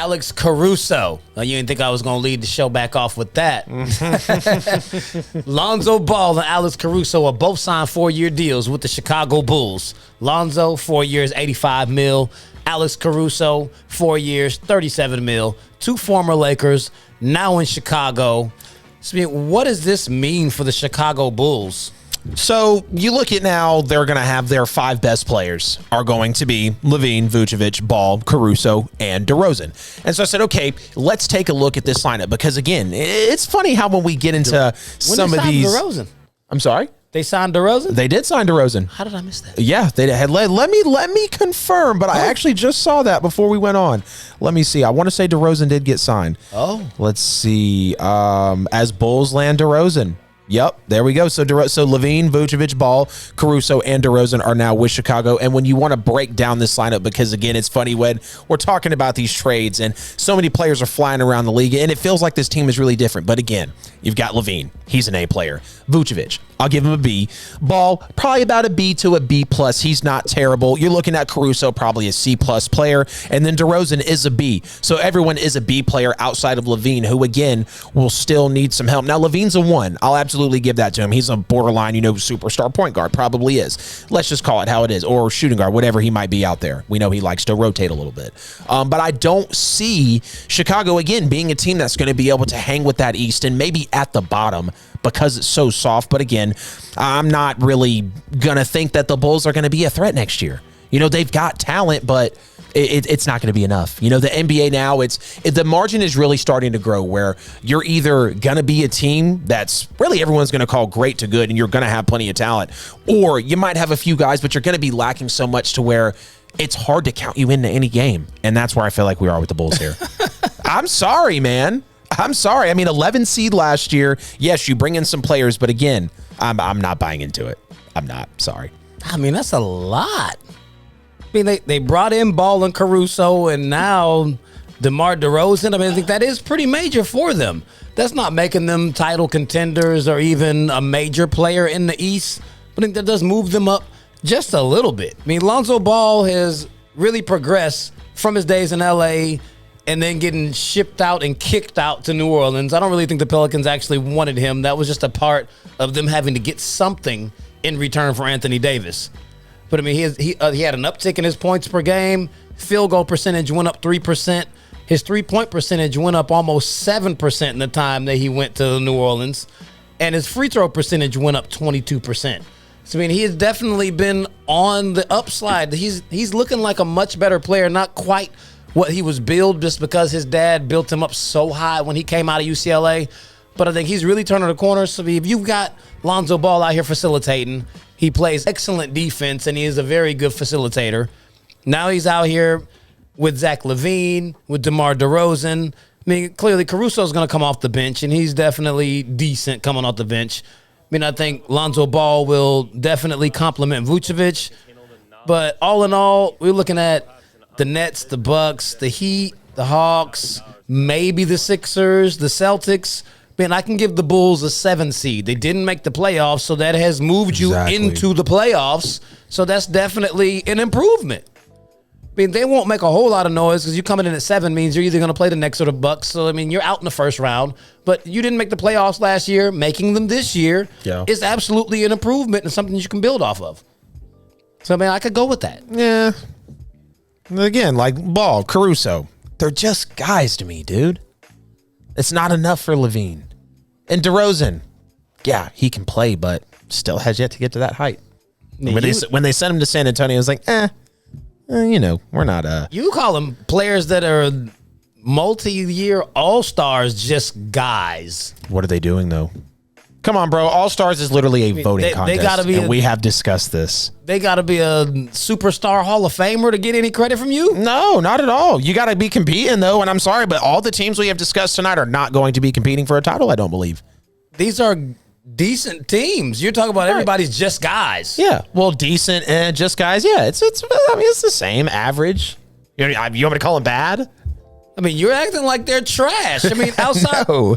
Alex Caruso. You didn't think I was going to lead the show back off with that. Lonzo Ball and Alex Caruso are both signed 4-year deals with the Chicago Bulls. Lonzo, 4 years, $85 million. Alex Caruso, 4 years, $37 million. Two former Lakers, now in Chicago. So, what does this mean for the Chicago Bulls? So you look at now, they're going to have their 5 best players are going to be Lavine, Vucevic, Ball, Caruso, and DeRozan. And so I said, okay, let's take a look at this lineup because, again, it's funny how when we get into some of these. DeRozan? I'm sorry? They signed DeRozan? They did sign DeRozan. How did I miss that? Yeah, they had. Let me confirm, but I actually just saw that before we went on. Let me see. I want to say DeRozan did get signed. Oh. Let's see. As Bulls land DeRozan. Yep, there we go. So Lavine, Vucevic, Ball, Caruso, and DeRozan are now with Chicago. And when you want to break down this lineup, because, again, it's funny when we're talking about these trades and so many players are flying around the league, and it feels like this team is really different. But, again, you've got Lavine. He's an A player. Vucevic, I'll give him a B. Ball, probably about a B to a B+. He's not terrible. You're looking at Caruso, probably a C+ player. And then DeRozan is a B. So everyone is a B player outside of Lavine, who, again, will still need some help. Now, Lavine's a 1. I'll absolutely give that to him. He's a borderline, superstar point guard. Probably is. Let's just call it how it is. Or shooting guard, whatever he might be out there. We know he likes to rotate a little bit. But I don't see Chicago, again, being a team that's going to be able to hang with that East and maybe at the bottom because it's so soft. But, again, I'm not really going to think that the Bulls are going to be a threat next year. They've got talent, but it's not going to be enough. The NBA now, the margin is really starting to grow where you're either going to be a team that's really everyone's going to call great to good and you're going to have plenty of talent, or you might have a few guys, but you're going to be lacking so much to where it's hard to count you into any game. And that's where I feel like we are with the Bulls here. I'm sorry, man. I'm sorry. 11 seed last year. Yes, you bring in some players, but again, I'm not buying into it. I'm not. Sorry. That's a lot. They brought in Ball and Caruso, and now DeMar DeRozan. I think that is pretty major for them. That's not making them title contenders or even a major player in the East. But I think that does move them up just a little bit. Lonzo Ball has really progressed from his days in L.A. and then getting shipped out and kicked out to New Orleans. I don't really think the Pelicans actually wanted him. That was just a part of them having to get something in return for Anthony Davis. But, he had an uptick in his points per game. Field goal percentage went up 3%. His three-point percentage went up almost 7% in the time that he went to New Orleans. And his free throw percentage went up 22%. So, he has definitely been on the upslide. He's looking like a much better player, not quite what he was billed just because his dad built him up so high when he came out of UCLA. But I think he's really turning the corner. So, if you've got Lonzo Ball out here facilitating, he plays excellent defense, and he is a very good facilitator. Now he's out here with Zach Lavine, with DeMar DeRozan. Clearly Caruso's going to come off the bench, and he's definitely decent coming off the bench. I think Lonzo Ball will definitely complement Vucevic. But all in all, we're looking at the Nets, the Bucks, the Heat, the Hawks, maybe the Sixers, the Celtics. I can give the Bulls a 7 seed. They didn't make the playoffs, so that has moved you into the playoffs. So that's definitely an improvement. They won't make a whole lot of noise because you coming in at 7 means you're either going to play the Knicks or the Bucks. So, you're out in the first round. But you didn't make the playoffs last year. Making them this year is absolutely an improvement and something you can build off of. So, I could go with that. Yeah. Again, like Ball, Caruso, they're just guys to me, dude. It's not enough for Lavine. And DeRozan, yeah, he can play, but still has yet to get to that height. When they sent him to San Antonio, I was like, we're not. You call them players that are multi-year all-stars, just guys. What are they doing, though? Come on, bro. All-Stars is literally a voting contest, gotta be and we have discussed this. They got to be a superstar Hall of Famer to get any credit from you? No, not at all. You got to be competing, though, and I'm sorry, but all the teams we have discussed tonight are not going to be competing for a title, I don't believe. These are decent teams. You're talking about everybody's just guys. Yeah, well, decent and just guys, yeah. It's the same, average. You want me to call them bad? You're acting like they're trash. Outside... No.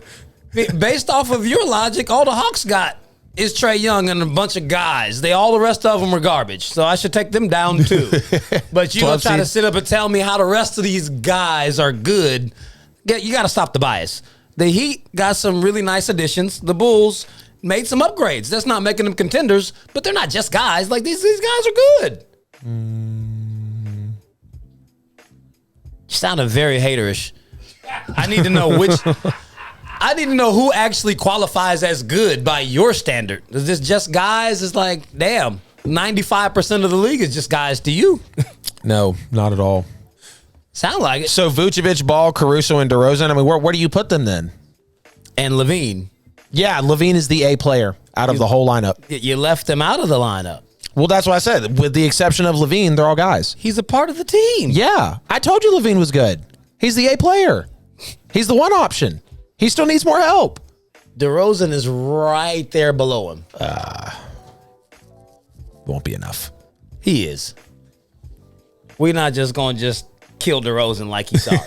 Based off of your logic, all the Hawks got is Trae Young and a bunch of guys. All the rest of them are garbage. So I should take them down too. But you gonna try to sit up and tell me how the rest of these guys are good. You got to stop the bias. The Heat got some really nice additions. The Bulls made some upgrades. That's not making them contenders, but they're not just guys. Like these guys are good. You sounded very haterish. I need to know I need to know who actually qualifies as good by your standard. Is this just guys? It's like, damn, 95% of the league is just guys to you. No, not at all. Sound like it. So Vucevic, Ball, Caruso, and DeRozan. I mean, where do you put them then? And Lavine. Yeah, Lavine is the A player out of the whole lineup. You left them out of the lineup. Well, that's what I said. With the exception of Lavine, they're all guys. He's a part of the team. Yeah, I told you Lavine was good. He's the A player. He's the one option. He still needs more help. DeRozan is right there below him. Won't be enough. He is. We're not just going to kill DeRozan like he's sorry.